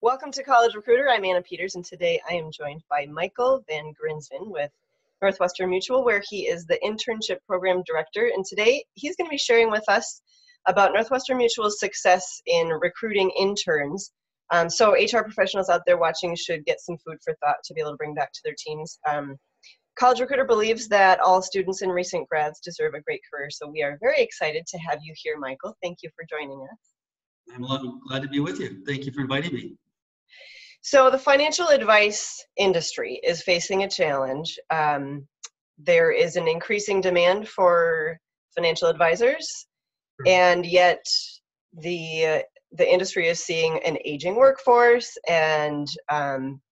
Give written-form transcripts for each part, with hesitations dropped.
Welcome to College Recruiter. I'm Anna Peters, and today I am joined by Michael Van Grinsven with Northwestern Mutual, where he is the Internship Program Director. And today he's going to be sharing with us about Northwestern Mutual's success in recruiting interns. So HR professionals out there watching should get some food for thought to be able to bring back to their teams. College Recruiter believes that all students and recent grads deserve a great career, so we are very excited to have you here, Michael. Thank you for joining us. I'm glad to be with you. Thank you for inviting me. So the financial advice industry is facing a challenge. There is an increasing demand for financial advisors, and yet the industry is seeing an aging workforce, and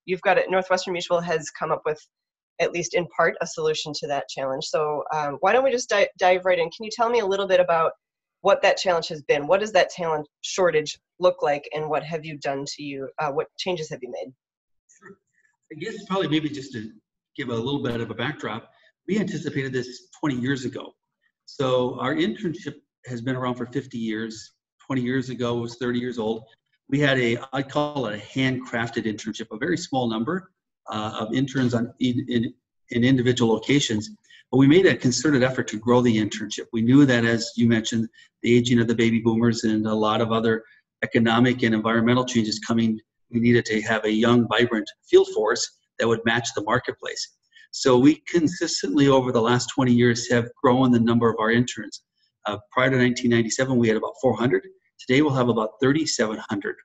you've got it. Northwestern Mutual has come up with, at least in part, a solution to that challenge. So why don't we just dive right in? Can you tell me a little bit about what that challenge has been? What does that talent shortage look like, and what have you done what changes have you made? Sure. I guess probably maybe just to give a little bit of a backdrop, we anticipated this 20 years ago. So our internship has been around for 50 years. 20 years ago, it was 30 years old. We had I call it a handcrafted internship, a very small number of interns in individual locations. But we made a concerted effort to grow the internship. We knew that, as you mentioned, the aging of the baby boomers and a lot of other economic and environmental changes coming, we needed to have a young, vibrant field force that would match the marketplace. So we consistently, over the last 20 years, have grown the number of our interns. Prior to 1997, we had about 400. Today, we'll have about 3,700.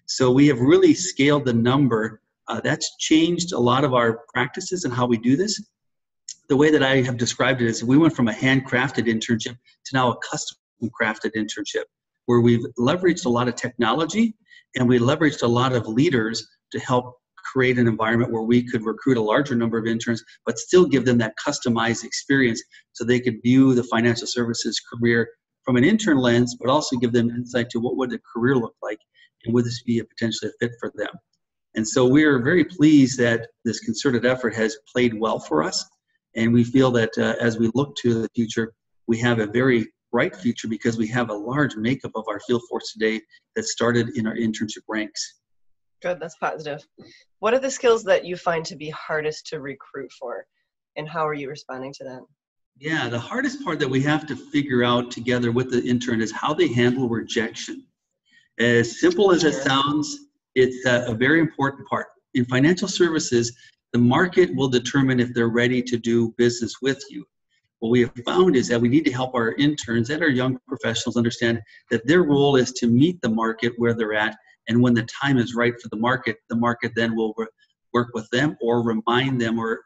So we have really scaled the number. That's changed a lot of our practices and how we do this. The way that I have described it is we went from a handcrafted internship to now a custom crafted internship, where we've leveraged a lot of technology and we leveraged a lot of leaders to help create an environment where we could recruit a larger number of interns, but still give them that customized experience so they could view the financial services career from an intern lens, but also give them insight to what would a career look like and would this be a potentially a fit for them. And so we're very pleased that this concerted effort has played well for us. And we feel that as we look to the future, we have a very bright future because we have a large makeup of our field force today that started in our internship ranks. Good, that's positive. What are the skills that you find to be hardest to recruit for, and how are you responding to that? Yeah, the hardest part that we have to figure out together with the intern is how they handle rejection. As simple as it sounds, it's a very important part. In financial services, the market will determine if they're ready to do business with you. What we have found is that we need to help our interns and our young professionals understand that their role is to meet the market where they're at, and when the time is right for the market then will work with them or remind them or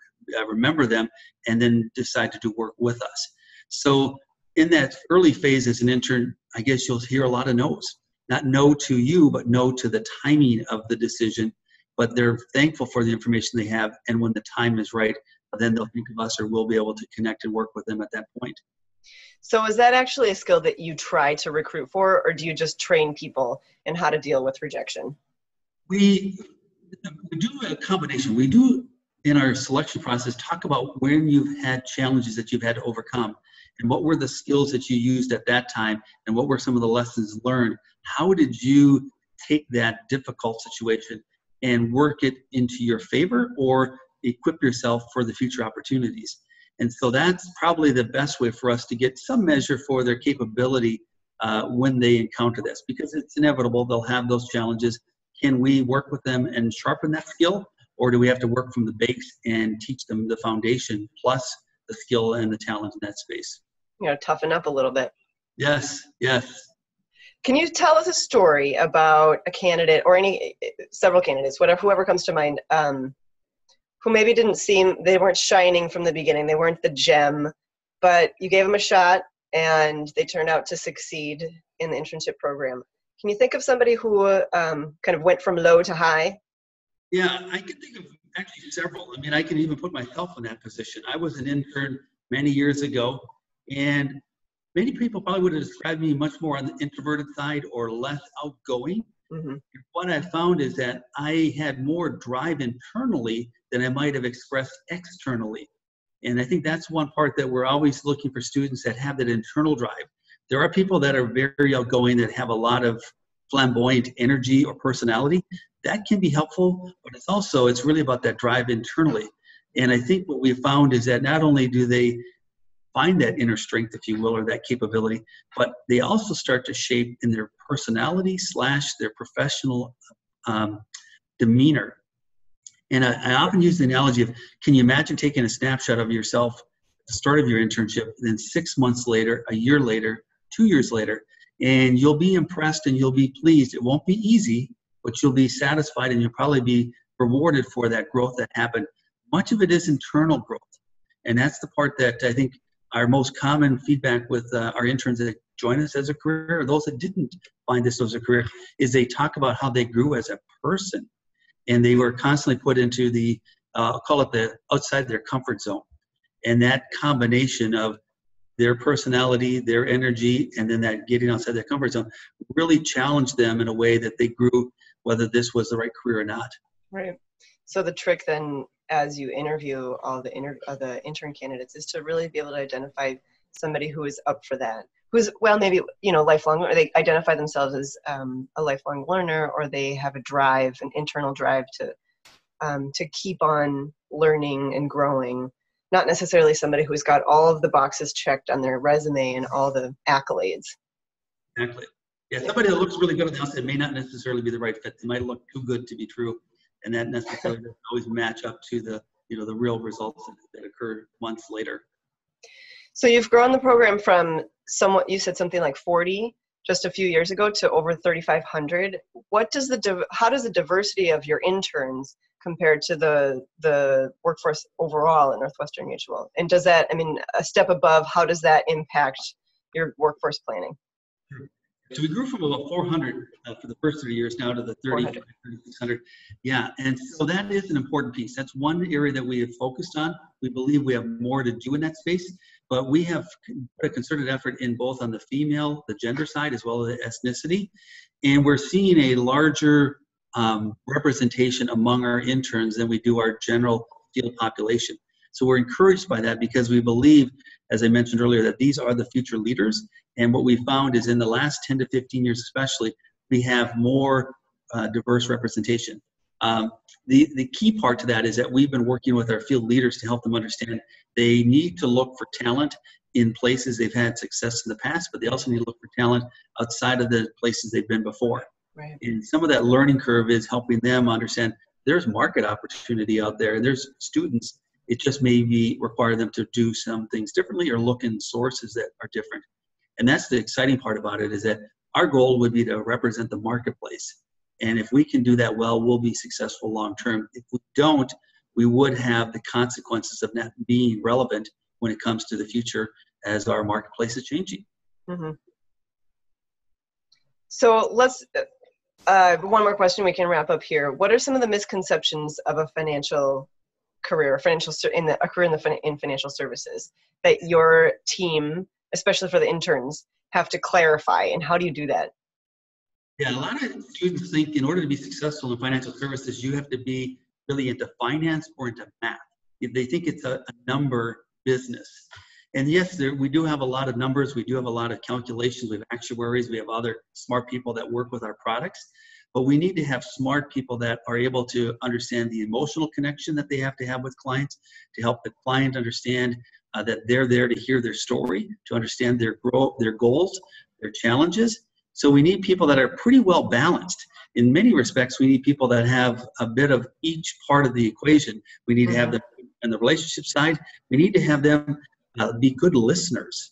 remember them and then decide to do work with us. So in that early phase as an intern, I guess you'll hear a lot of no's. Not no to you, but no to the timing of the decision. But they're thankful for the information they have, and when the time is right, then they'll think of us or we'll be able to connect and work with them at that point. So is that actually a skill that you try to recruit for, or do you just train people in how to deal with rejection? We do a combination. We do, in our selection process, talk about when you've had challenges that you've had to overcome, and what were the skills that you used at that time, and what were some of the lessons learned. How did you take that difficult situation and work it into your favor or equip yourself for the future opportunities? And so that's probably the best way for us to get some measure for their capability when they encounter this, because it's inevitable they'll have those challenges. Can we work with them and sharpen that skill, or do we have to work from the base and teach them the foundation plus the skill and the talent in that space? Toughen up a little bit. Yes. Can you tell us a story about a candidate or several candidates, whoever comes to mind, who maybe they weren't shining from the beginning, they weren't the gem, but you gave them a shot and they turned out to succeed in the internship program? Can you think of somebody who kind of went from low to high? Yeah, I can think of actually several. I mean, I can even put myself in that position. I was an intern many years ago, and many people probably would have described me much more on the introverted side or less outgoing. Mm-hmm. What I found is that I had more drive internally than I might have expressed externally. And I think that's one part that we're always looking for students that have that internal drive. There are people that are very outgoing, that have a lot of flamboyant energy or personality that can be helpful, but it's really about that drive internally. And I think what we found is that not only do they find that inner strength, if you will, or that capability, but they also start to shape in their personality / their professional demeanor. And I often use the analogy of, can you imagine taking a snapshot of yourself at the start of your internship, and then 6 months later, a year later, 2 years later, and you'll be impressed and you'll be pleased. It won't be easy, but you'll be satisfied and you'll probably be rewarded for that growth that happened. Much of it is internal growth. And that's the part that I think our most common feedback with our interns that join us as a career, or those that didn't find this as a career, is they talk about how they grew as a person. And they were constantly put into the, call it the outside their comfort zone. And that combination of their personality, their energy, and then that getting outside their comfort zone really challenged them in a way that they grew, whether this was the right career or not. Right. So the trick then, as you interview all the intern candidates, is to really be able to identify somebody who is up for that, who's, well, maybe, lifelong, or they identify themselves as a lifelong learner, or they have a drive, an internal drive to keep on learning and growing, not necessarily somebody who's got all of the boxes checked on their resume and all the accolades. Exactly. Yeah, somebody that looks really good on the outside may not necessarily be the right fit. They might look too good to be true, and that necessarily doesn't always match up to the real results that occur months later. So you've grown the program from you said something like 40 just a few years ago to over 3,500. How does the diversity of your interns compare to the workforce overall at Northwestern Mutual? And does that, a step above, how does that impact your workforce planning? Sure. So we grew from about 400 for the first 3 years now to the 3,600. Yeah, and so that is an important piece. That's one area that we have focused on. We believe we have more to do in that space, but we have put a concerted effort in both on the gender side, as well as the ethnicity. And we're seeing a larger representation among our interns than we do our general field population. So we're encouraged by that because we believe, as I mentioned earlier, that these are the future leaders. And what we found is in the last 10 to 15 years especially, we have more diverse representation. The key part to that is that we've been working with our field leaders to help them understand they need to look for talent in places they've had success in the past, but they also need to look for talent outside of the places they've been before. Right. And some of that learning curve is helping them understand there's market opportunity out there, and there's students. It just maybe require them to do some things differently or look in sources that are different. And that's the exciting part about it, is that our goal would be to represent the marketplace. And if we can do that well, we'll be successful long term. If we don't, we would have the consequences of not being relevant when it comes to the future as our marketplace is changing. Mm-hmm. So let's, one more question, we can wrap up here. What are some of the misconceptions of a financial career, a career in financial services that your team, especially for the interns, have to clarify, and how do you do that? Yeah, a lot of students think in order to be successful in financial services, you have to be really into finance or into math. They think it's a number business. And yes, we do have a lot of numbers. We do have a lot of calculations. We have actuaries. We have other smart people that work with our products. But we need to have smart people that are able to understand the emotional connection that they have to have with clients, to help the client understand that they're there to hear their story, to understand their goals, their challenges. So we need people that are pretty well balanced. In many respects, we need people that have a bit of each part of the equation. We need to have them on the relationship side. We need to have them be good listeners.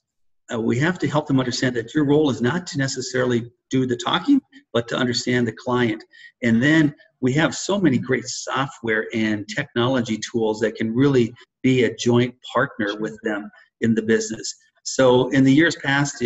We have to help them understand that your role is not to necessarily do the talking, but to understand the client. And then we have so many great software and technology tools that can really be a joint partner with them in the business. So in the years past,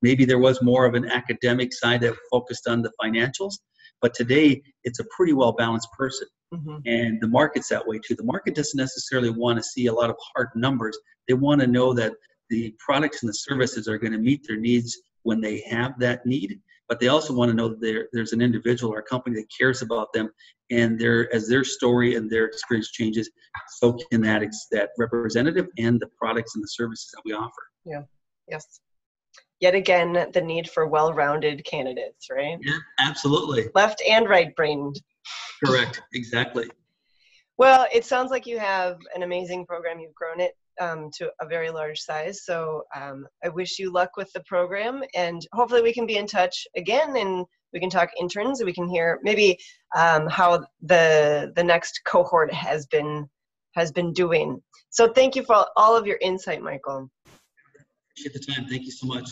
maybe there was more of an academic side that focused on the financials, but today it's a pretty well-balanced person. Mm-hmm. And the market's that way too. The market doesn't necessarily want to see a lot of hard numbers. They want to know that the products and the services are going to meet their needs when they have that need, but they also want to know that there's an individual or a company that cares about them, and as their story and their experience changes, so can that representative and the products and the services that we offer. Yeah. Yes. Yet again, the need for well-rounded candidates, right? Yeah, absolutely. Left and right-brained. Correct. Exactly. Well, it sounds like you have an amazing program. You've grown it to a very large size. So I wish you luck with the program, and hopefully we can be in touch again, and we can talk interns, and we can hear maybe how the next cohort has been doing. So thank you for all of your insight, Michael. Appreciate the time. Thank you so much.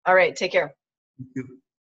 All right, take care. Thank you.